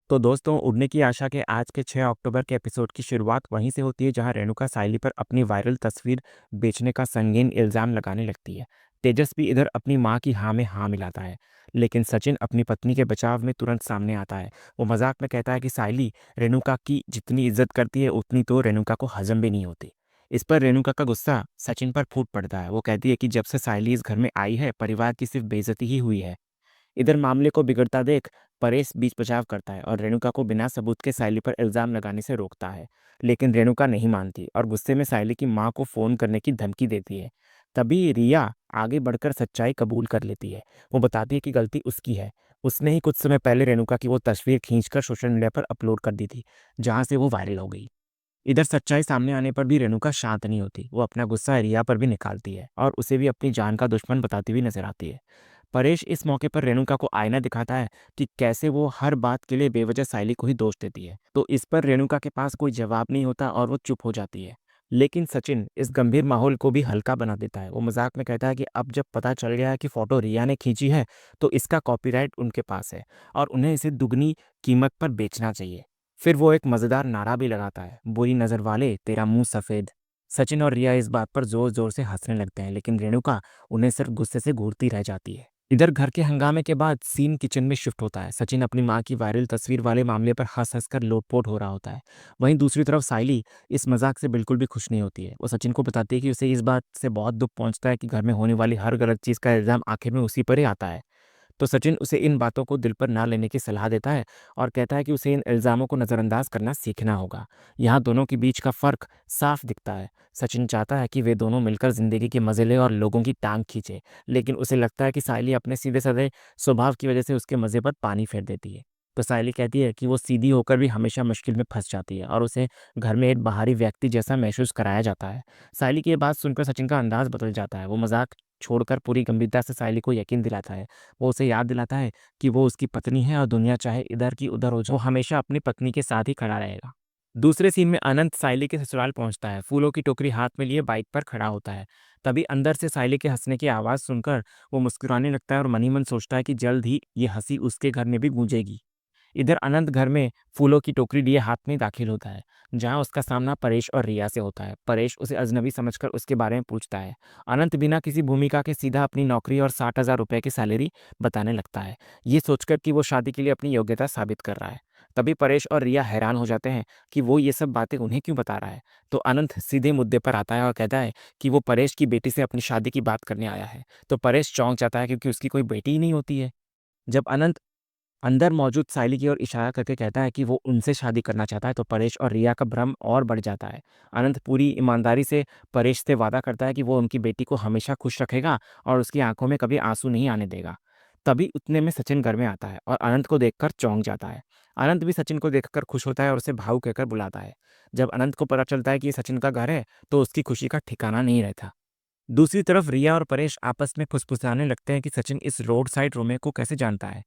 तो दोस्तों, उड़ने की आशा के आज के 6 अक्टूबर के एपिसोड की शुरुआत वहीं से होती है जहां रेणुका सायली पर अपनी वायरल तस्वीर बेचने का संगीन इल्ज़ाम लगाने लगती है। तेजस भी इधर अपनी मां की हाँ में हाँ मिलाता है, लेकिन सचिन अपनी पत्नी के बचाव में तुरंत सामने आता है। वो मजाक में कहता है कि सायली रेणुका की जितनी इज्जत करती है उतनी तो रेणुका को हजम भी नहीं होती। इस पर रेणुका का गुस्सा सचिन पर फूट पड़ता है। वो कहती है कि जब से सायली इस घर में आई है परिवार की सिर्फ बेइज्जती ही हुई है। इधर मामले को बिगड़ता देख परेश बीच बचाव करता है और रेणुका को बिना सबूत के सायली पर इल्जाम लगाने से रोकता है। लेकिन रेणुका नहीं मानती और गुस्से में सायली की मां को फोन करने की धमकी देती है। तभी रिया आगे बढ़कर सच्चाई कबूल कर लेती है। वो बताती है कि गलती उसकी है। उसने ही कुछ समय पहले रेणुका की वो तस्वीर खींचकर सोशल मीडिया पर अपलोड कर दी थी, जहां से वो वायरल हो गई। इधर सच्चाई सामने आने पर भी रेणुका शांत नहीं होती। वो अपना गुस्सा रिया पर भी निकालती है और उसे भी अपनी जान का दुश्मन बताती हुई नजर आती है। परेश इस मौके पर रेणुका को आईना दिखाता है कि कैसे वो हर बात के लिए बेवजह सायली को ही दोष देती है। तो इस पर रेणुका के पास कोई जवाब नहीं होता और वो चुप हो जाती है। लेकिन सचिन इस गंभीर माहौल को भी हल्का बना देता है। वो मजाक में कहता है कि अब जब पता चल गया है कि फोटो रिया ने खींची है तो इसका कॉपीराइट उनके पास है और उन्हें इसे दुगनी कीमत पर बेचना चाहिए। फिर वो एक मजेदार नारा भी लगाता है, बुरी नजर वाले तेरा मुंह सफेद। सचिन और रिया इस बात पर जोर जोर से हंसने लगते हैं, लेकिन रेणुका उन्हें सिर्फ गुस्से से घूरती रह जाती है। इधर घर के हंगामे के बाद सीन किचन में शिफ्ट होता है। सचिन अपनी मां की वायरल तस्वीर वाले मामले पर हंस हंस कर लोटपोट हो रहा होता है। वहीं दूसरी तरफ सायली इस मजाक से बिल्कुल भी खुश नहीं होती है। वो सचिन को बताती है कि उसे इस बात से बहुत दुख पहुंचता है कि घर में होने वाली हर गलत चीज का इल्जाम आखिर में उसी पर ही आता है। तो सचिन उसे इन बातों को दिल पर ना लेने की सलाह देता है और कहता है कि उसे इन इल्ज़ामों को नज़रअंदाज करना सीखना होगा। यहाँ दोनों के बीच का फ़र्क साफ दिखता है। सचिन चाहता है कि वे दोनों मिलकर ज़िंदगी के मज़े लें और लोगों की टांग खींचे, लेकिन उसे लगता है कि सायली अपने सीधे साधे स्वभाव की वजह से उसके मज़े पर पानी फेर देती है। तो सायली कहती है कि वो सीधी होकर भी हमेशा मुश्किल में फंस जाती है और उसे घर में एक बाहरी व्यक्ति जैसा महसूस कराया जाता है। सायली की ये बात सुनकर सचिन का अंदाज बदल जाता है। वो मजाक छोड़कर पूरी गंभीरता से सायली को यकीन दिलाता है। वो उसे याद दिलाता है कि वो उसकी पत्नी है और दुनिया चाहे इधर की उधर हो जाए, वो हमेशा अपनी पत्नी के साथ ही खड़ा रहेगा। दूसरे सीन में अनंत सायली के ससुराल पहुंचता है। फूलों की टोकरी हाथ में लिए बाइक पर खड़ा होता है। तभी अंदर से सायली के हंसने की आवाज़ सुनकर वो मुस्कुराने लगता है और मन ही मन सोचता है कि जल्द ही ये हंसी उसके घर में भी गूंजेगी। इधर अनंत घर में फूलों की टोकरी लिए हाथ में दाखिल होता है, जहां उसका सामना परेश और रिया से होता है। परेश उसे अजनबी समझकर उसके बारे में पूछता है। अनंत बिना किसी भूमिका के सीधा अपनी नौकरी और 60,000 रुपए की सैलरी बताने लगता है, ये सोचकर कि वो शादी के लिए अपनी योग्यता साबित कर रहा है। तभी परेश और रिया हैरान हो जाते हैं कि वो ये सब बातें उन्हें क्यों बता रहा है। तो अनंत सीधे मुद्दे पर आता है और कहता है कि वो परेश की बेटी से अपनी शादी की बात करने आया है। तो परेश चौंक जाता है क्योंकि उसकी कोई बेटी ही नहीं होती है। जब अनंत अंदर मौजूद सायली की ओर इशारा करके कहता है कि वो उनसे शादी करना चाहता है, तो परेश और रिया का भ्रम और बढ़ जाता है। अनंत पूरी ईमानदारी से परेश से वादा करता है कि वो उनकी बेटी को हमेशा खुश रखेगा और उसकी आंखों में कभी आंसू नहीं आने देगा। तभी उतने में सचिन घर में आता है और अनंत को देखकर चौंक जाता है। अनंत भी सचिन को देखकर खुश होता है और उसे भाऊ कहकर बुलाता है। जब अनंत को पता चलता है कि ये सचिन का घर है तो उसकी खुशी का ठिकाना नहीं रहता। दूसरी तरफ रिया और परेश आपस में फुसफुसाने लगते हैं कि सचिन इस रोड साइड रोमे को कैसे जानता है।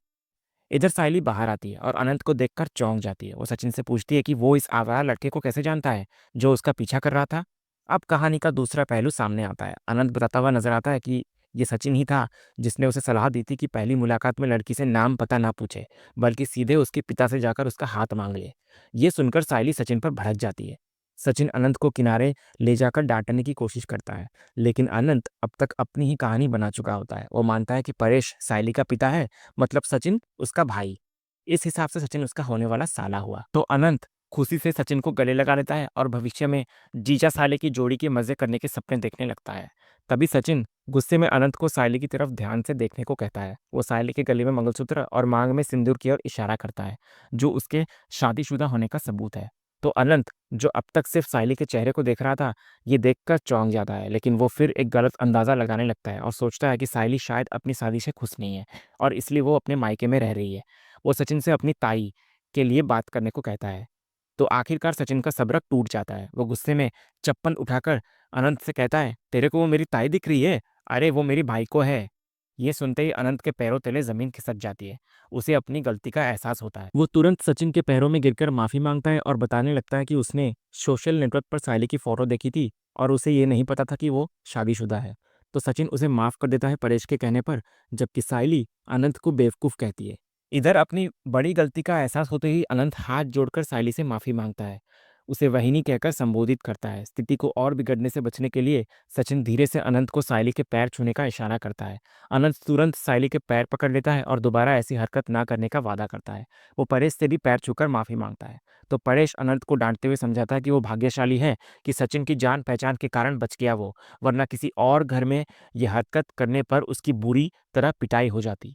इधर सायली बाहर आती है और अनंत को देखकर चौंक जाती है। वो सचिन से पूछती है कि वो इस आवारा लड़के को कैसे जानता है जो उसका पीछा कर रहा था। अब कहानी का दूसरा पहलू सामने आता है। अनंत बताता हुआ नजर आता है कि ये सचिन ही था जिसने उसे सलाह दी थी कि पहली मुलाकात में लड़की से नाम पता ना पूछे, बल्कि सीधे उसके पिता से जाकर उसका हाथ मांग ले। ये सुनकर सायली सचिन पर भड़क जाती है। सचिन अनंत को किनारे ले जाकर डांटने की कोशिश करता है, लेकिन अनंत अब तक अपनी ही कहानी बना चुका होता है। वो मानता है कि परेश सायली का पिता है, मतलब सचिन उसका भाई। इस हिसाब से सचिन उसका होने वाला साला हुआ। तो अनंत खुशी से सचिन को गले लगा लेता है और भविष्य में जीजा साले की जोड़ी के मजे करने के सपने देखने लगता है। तभी सचिन गुस्से में अनंत को सायली की तरफ ध्यान से देखने को कहता है। वो सायली के गले में मंगलसूत्र और मांग में सिंदूर की ओर इशारा करता है, जो उसके शादीशुदा होने का सबूत है। तो अनंत, जो अब तक सिर्फ सायली के चेहरे को देख रहा था, ये देखकर चौंक जाता है, लेकिन वो फिर एक गलत अंदाजा लगाने लगता है और सोचता है कि सायली शायद अपनी शादी से खुश नहीं है और इसलिए वो अपने मायके में रह रही है। वो सचिन से अपनी ताई के लिए बात करने को कहता है। तो आखिरकार सचिन का सब्र टूट जाता है। वो गुस्से में चप्पल उठाकर अनंत से कहता है, तेरे को वो मेरी ताई दिख रही है? अरे वो मेरी भाई को है। ये सुनते ही अनंत के पैरों तले जमीन खिसक जाती है। उसे अपनी गलती का एहसास होता है। वो तुरंत सचिन के पैरों में गिरकर माफी मांगता है और बताने लगता है कि उसने सोशल नेटवर्क पर सायली की फोटो देखी थी और उसे ये नहीं पता था कि वो शादीशुदा है। तो सचिन उसे माफ कर देता है परेश के कहने पर, जबकि सायली अनंत को बेवकूफ कहती है। इधर अपनी बड़ी गलती का एहसास होते ही अनंत हाथ जोड़कर सायली से माफी मांगता है, उसे वहिनी कहकर संबोधित करता है। स्थिति को और बिगड़ने से बचने के लिए सचिन धीरे से अनंत को सायली के पैर छूने का इशारा करता है। अनंत तुरंत सायली के पैर पकड़ लेता है और दोबारा ऐसी हरकत ना करने का वादा करता है। वो परेश से भी पैर छूकर माफी मांगता है, तो परेश अनंत को डांटते हुए समझाता है कि वो भाग्यशाली है कि सचिन की जान पहचान के कारण बच गया वो, वरना किसी और घर में यह हरकत करने पर उसकी बुरी तरह पिटाई हो जाती।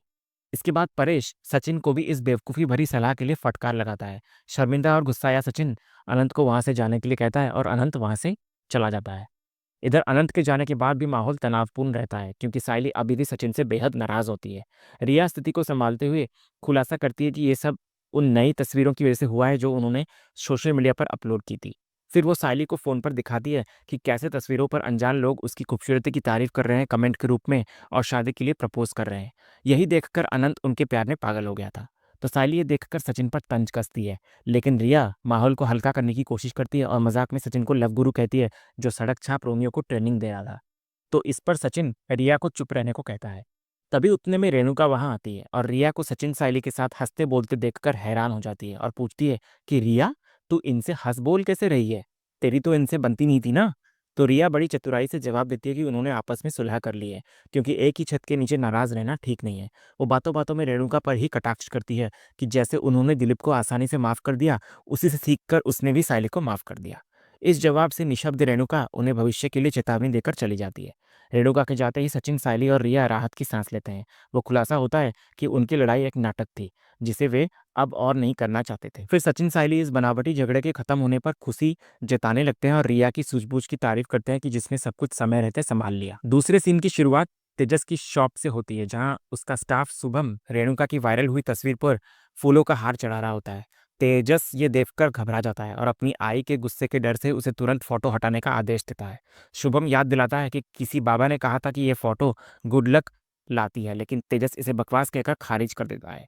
इसके बाद परेश सचिन को भी इस बेवकूफ़ी भरी सलाह के लिए फटकार लगाता है। शर्मिंदा और गुस्साया सचिन अनंत को वहां से जाने के लिए कहता है और अनंत वहां से चला जाता है। इधर अनंत के जाने के बाद भी माहौल तनावपूर्ण रहता है, क्योंकि सायली अभी भी सचिन से बेहद नाराज होती है। रिया स्थिति को संभालते हुए खुलासा करती है कि ये सब उन नई तस्वीरों की वजह से हुआ है जो उन्होंने सोशल मीडिया पर अपलोड की थी। फिर वो सायली को फोन पर दिखाती है कि कैसे तस्वीरों पर अनजान लोग उसकी खूबसूरती की तारीफ कर रहे हैं कमेंट के रूप में, और शादी के लिए प्रपोज कर रहे हैं। यही देखकर अनंत उनके प्यार में पागल हो गया था। तो सायली ये देखकर सचिन पर तंज कसती है, लेकिन रिया माहौल को हल्का करने की कोशिश करती है और मजाक में सचिन को लव गुरु कहती है, जो सड़क छाप रोमियो को ट्रेनिंग दे रहा था। तो इस पर सचिन रिया को चुप रहने को कहता है। तभी उतने में रेणुका वहां आती है और रिया को सचिन सायली के साथ हंसते बोलते देखकर हैरान हो जाती है और पूछती है कि रिया, तू इनसे हंस बोल कैसे रही है? तेरी तो इनसे बनती नहीं थी ना? तो रिया बड़ी चतुराई से जवाब देती है कि उन्होंने आपस में सुलह कर ली है, क्योंकि एक ही छत के नीचे नाराज रहना ठीक नहीं है। वो बातों बातों में रेणुका पर ही कटाक्ष करती है कि जैसे उन्होंने दिलीप को आसानी से माफ कर दिया, उसी से सीखकर उसने भी सायली को माफ कर दिया। इस जवाब से निशब्द रेणुका उन्हें भविष्य के लिए चेतावनी देकर चली जाती है। रेणुका के जाते ही सचिन, सायली और रिया राहत की सांस लेते हैं। वो खुलासा होता है कि उनकी लड़ाई एक नाटक थी, जिसे वे अब और नहीं करना चाहते थे। फिर सचिन सायली इस बनावटी झगड़े के खत्म होने पर खुशी जताने लगते हैं और रिया की सूझबूझ की तारीफ करते हैं कि जिसने सब कुछ समय रहते संभाल लिया। दूसरे सीन की शुरुआत तेजस की शॉप से होती है, जहां उसका स्टाफ शुभम रेणुका की वायरल हुई तस्वीर पर फूलों का हार चढ़ा रहा होता है। तेजस ये देखकर घबरा जाता है और अपनी आई के गुस्से के डर से उसे तुरंत फोटो हटाने का आदेश देता है। शुभम याद दिलाता है कि किसी बाबा ने कहा था कि यह फोटो गुड लक लाती है, लेकिन तेजस इसे बकवास कहकर खारिज कर देता है।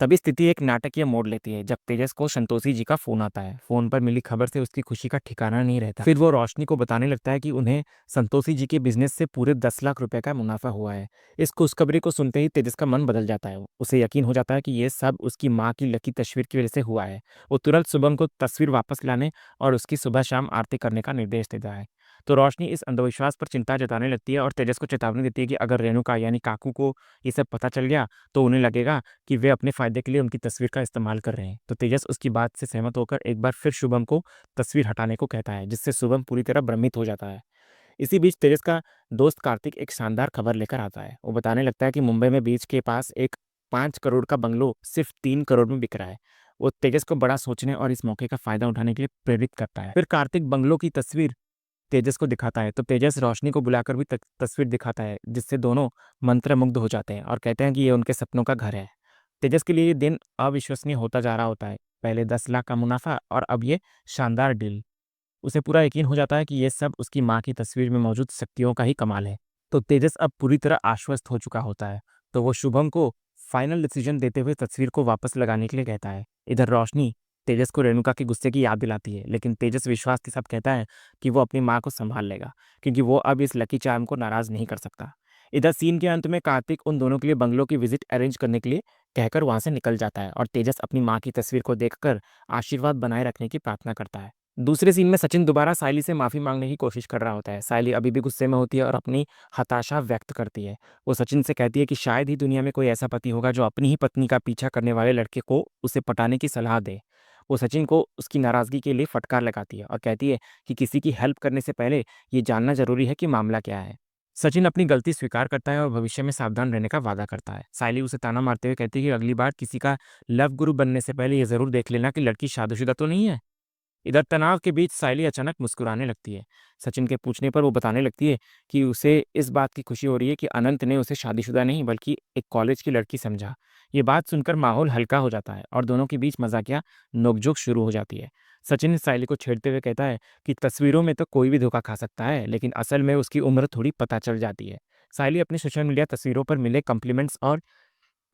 तभी स्थिति एक नाटकीय मोड़ लेती है जब तेजस को संतोषी जी का फोन आता है। फोन पर मिली खबर से उसकी खुशी का ठिकाना नहीं रहता। फिर वो रोशनी को बताने लगता है कि उन्हें संतोषी जी के बिजनेस से पूरे 10 लाख रुपए का मुनाफा हुआ है। इस खुशखबरी को सुनते ही तेजस का मन बदल जाता है। उसे यकीन हो जाता है कि ये सब उसकी माँ की लकी तस्वीर की वजह से हुआ है। वो तुरंत शुभम को तस्वीर वापस लाने और उसकी सुबह शाम आरती करने का निर्देश देता है। तो रोशनी इस अंधविश्वास पर चिंता जताने लगती है और तेजस को चेतावनी देती है कि अगर रेणुका यानी काकू को ये सब पता चल गया तो उन्हें लगेगा कि वे अपने फायदे के लिए उनकी तस्वीर का इस्तेमाल कर रहे हैं। तो तेजस उसकी बात से सहमत होकर एक बार फिर शुभम को तस्वीर हटाने को कहता है, जिससे शुभम पूरी तरह भ्रमित हो जाता है। इसी बीच तेजस का दोस्त कार्तिक एक शानदार खबर लेकर आता है। वो बताने लगता है कि मुंबई में बीच के पास एक 5 करोड़ का बंगलो सिर्फ 3 करोड़ में बिक रहा है। वो तेजस को बड़ा सोचने और इस मौके का फायदा उठाने के लिए प्रेरित करता है। फिर कार्तिक बंगलो की तस्वीर तेजस को दिखाता है, तो तेजस रोशनी को बुलाकर भी तस्वीर दिखाता है, जिससे दोनों मंत्रमुग्ध हो जाते हैं और कहते हैं कि ये उनके सपनों का घर है। तेजस के लिए ये दिन अविश्वसनीय होता जा रहा होता है। पहले 10 लाख का मुनाफा और अब ये शानदार डील। उसे पूरा यकीन हो जाता है कि ये सब उसकी माँ की तस्वीर में मौजूद शक्तियों का ही कमाल है। तो तेजस अब पूरी तरह आश्वस्त हो चुका होता है। तो वो शुभम को फाइनल डिसीजन देते हुए तस्वीर को वापस लगाने के लिए कहता है। इधर रोशनी तेजस को रेणुका के गुस्से की याद दिलाती है, लेकिन तेजस विश्वास के साथ कहता है कि वो अपनी माँ को संभाल लेगा, क्योंकि वो अब इस लकी चार्म को नाराज नहीं कर सकता। इधर सीन के अंत में कार्तिक उन दोनों के लिए बंगलों की विजिट अरेंज करने के लिए कहकर वहां से निकल जाता है और तेजस अपनी माँ की तस्वीर को देखकर आशीर्वाद बनाए रखने की प्रार्थना करता है। दूसरे सीन में सचिन दोबारा सायली से माफी मांगने की कोशिश कर रहा होता है। सायली अभी भी गुस्से में होती है और अपनी हताशा व्यक्त करती है। वो सचिन से कहती है कि शायद ही दुनिया में कोई ऐसा पति होगा जो अपनी ही पत्नी का पीछा करने वाले लड़के को उसे पटाने की सलाह दे। वो सचिन को उसकी नाराजगी के लिए फटकार लगाती है और कहती है कि किसी की हेल्प करने से पहले ये जानना जरूरी है कि मामला क्या है। सचिन अपनी गलती स्वीकार करता है और भविष्य में सावधान रहने का वादा करता है। सायली उसे ताना मारते हुए कहती है कि अगली बार किसी का लव गुरु बनने से पहले ये जरूर देख लेना कि लड़की शादीशुदा तो नहीं है। इधर तनाव के बीच सायली अचानक मुस्कुराने लगती है। सचिन के पूछने पर वो बताने लगती है कि उसे इस बात की खुशी हो रही है कि अनंत ने उसे शादीशुदा नहीं बल्कि एक कॉलेज की लड़की समझा। ये बात सुनकर माहौल हल्का हो जाता है और दोनों के बीच मजाकिया नोकझोंक शुरू हो जाती है। सचिन सायली को छेड़ते हुए कहता है कि तस्वीरों में तो कोई भी धोखा खा सकता है, लेकिन असल में उसकी उम्र थोड़ी पता चल जाती है। सायली अपनी सोशल मीडिया तस्वीरों पर मिले कॉम्प्लीमेंट्स और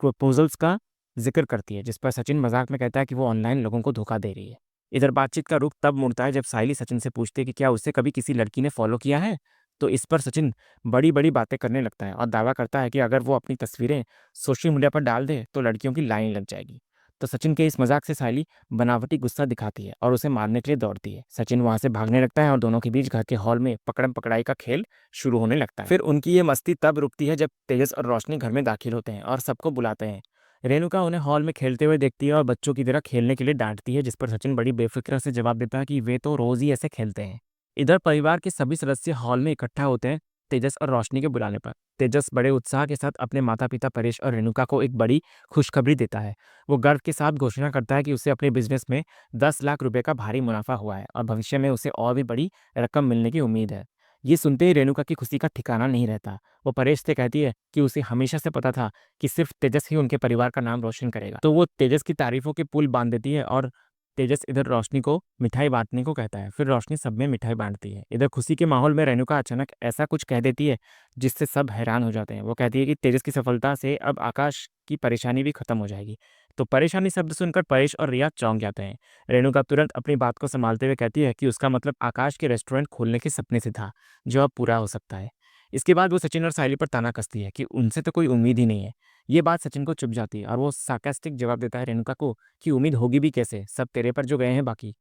प्रपोजल्स का जिक्र करती है, जिस पर सचिन मजाक में कहता है कि वो ऑनलाइन लोगों को धोखा दे रही है। इधर बातचीत का रुख तब मुड़ता है जब सायली सचिन से पूछती है कि क्या उसे कभी किसी लड़की ने फॉलो किया है। तो इस पर सचिन बड़ी-बड़ी बातें करने लगता है और दावा करता है कि अगर वो अपनी तस्वीरें सोशल मीडिया पर डाल दे तो लड़कियों की लाइन लग जाएगी। तो सचिन के इस मज़ाक से सायली बनावटी गुस्सा दिखाती है और उसे मारने के लिए दौड़ती है। सचिन वहाँ से भागने लगता है और दोनों के बीच घर के हॉल में पकड़म-पकड़ाई का खेल शुरू होने लगता है। फिर उनकी ये मस्ती तब रुकती है जब तेजस और रोशनी घर में दाखिल होते हैं और सबको बुलाते हैं। रेणुका उन्हें हॉल में खेलते हुए देखती है और बच्चों की तरह खेलने के लिए डाँटती है, जिस पर सचिन बड़ी बेफ़िक्र से जवाब देता है कि वे तो रोज़ ही ऐसे खेलते हैं। इधर परिवार के सभी सदस्य हॉल में इकट्ठा होते हैं तेजस और रोशनी के बुलाने पर। तेजस बड़े उत्साह के साथ अपने माता-पिता परेश और रेणुका को एक बड़ी खुशखबरी देता है। वो गर्व के साथ घोषणा करता है कि उसे अपने बिज़नेस में 10 लाख रुपए का भारी मुनाफ़ा हुआ है और भविष्य में उसे और भी बड़ी रकम मिलने की उम्मीद है। ये सुनते ही रेणुका की खुशी का ठिकाना नहीं रहता। वो परेश से कहती है कि उसे हमेशा से पता था कि सिर्फ़ तेजस ही उनके परिवार का नाम रोशन करेगा। तो वो तेजस की तारीफ़ों के पुल बाँध देती है और तेजस इधर रोशनी को मिठाई बाँटने को कहता है। फिर रोशनी सब में मिठाई बाँटती है। इधर खुशी के माहौल में रेणुका अचानक ऐसा कुछ कह देती है जिससे सब हैरान हो जाते हैं। वो कहती है कि तेजस की सफलता से अब आकाश की परेशानी भी खत्म हो जाएगी। तो परेशानी शब्द सुनकर परेश और रिया चौंक जाते हैं। रेणुका तुरंत अपनी बात को सँभालते हुए कहती है कि उसका मतलब आकाश के रेस्टोरेंट खोलने के सपने से था, जो अब पूरा हो सकता है। इसके बाद वो सचिन और सायली पर ताना कसती है कि उनसे तो कोई उम्मीद ही नहीं है। ये बात सचिन को चुभ जाती है और वो सार्कास्टिक जवाब देता है रेणुका को कि उम्मीद होगी भी कैसे, सब तेरे पर जो गए हैं बाकी।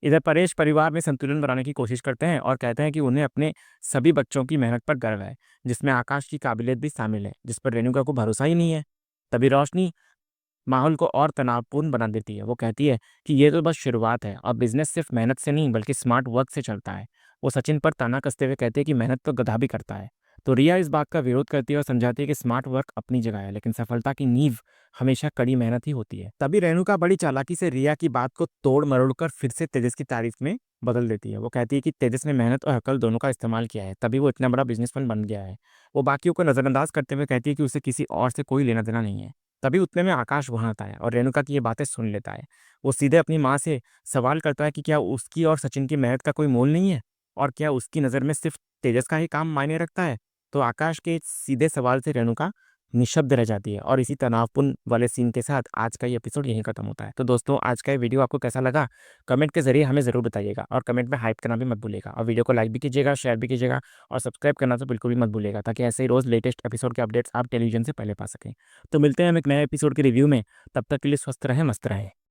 इधर परेश परिवार में संतुलन बनाने की कोशिश करते हैं और कहते हैं कि उन्हें अपने सभी बच्चों की मेहनत पर गर्व है, जिसमें आकाश की काबिलियत भी शामिल है, जिस पर रेणुका को भरोसा ही नहीं है। तभी रोशनी माहौल को और तनावपूर्ण बना देती है। वो कहती है कि ये तो बस शुरुआत है और बिज़नेस सिर्फ मेहनत से नहीं बल्कि स्मार्ट वर्क से चलता है। वो सचिन पर ताना कसते हुए कहते हैं कि मेहनत तो गधा भी करता है। तो रिया इस बात का विरोध करती है और समझाती है कि स्मार्ट वर्क अपनी जगह है, लेकिन सफलता की नींव हमेशा कड़ी मेहनत ही होती है। तभी रेणुका बड़ी चालाकी से रिया की बात को तोड़-मरोड़ कर फिर से तेजस की तारीफ में बदल देती है। वो कहती है कि तेजस ने मेहनत और अकल दोनों का इस्तेमाल किया है, तभी वो इतना बड़ा बिज़नेसमैन बन गया है। वो बाकियों को नज़रअंदाज करते हुए कहती है कि उसे किसी और से कोई लेना-देना नहीं है। तभी उतने में आकाश वहाँ आता है और रेणुका की ये बातें सुन लेता है। वो सीधे अपनी माँ से सवाल करता है कि क्या उसकी और सचिन की मेहनत का कोई मोल नहीं है? और क्या उसकी नज़र में सिर्फ़ तेजस का ही काम मायने रखता है? तो आकाश के इस सीधे सवाल से रेणुका निःशब्द रह जाती है और इसी तनावपूर्ण वाले सीन के साथ आज का ये एपिसोड यहीं खत्म होता है। तो दोस्तों, आज का ये वीडियो आपको कैसा लगा? कमेंट के ज़रिए हमें ज़रूर बताइएगा और कमेंट में हाइप करना भी मत भूलिएगा और वीडियो को लाइक भी कीजिएगा, शेयर भी कीजिएगा और सब्सक्राइब करना तो बिल्कुल भी मत भूलिएगा, ताकि ऐसे ही रोज़ लेटेस्ट एपिसोड के अपडेट्स आप टेलीविज़न से पहले पा सकें। तो मिलते हैं हम एक नए एपिसोड के रिव्यू में, तब तक के लिए स्वस्थ रहें, मस्त रहें।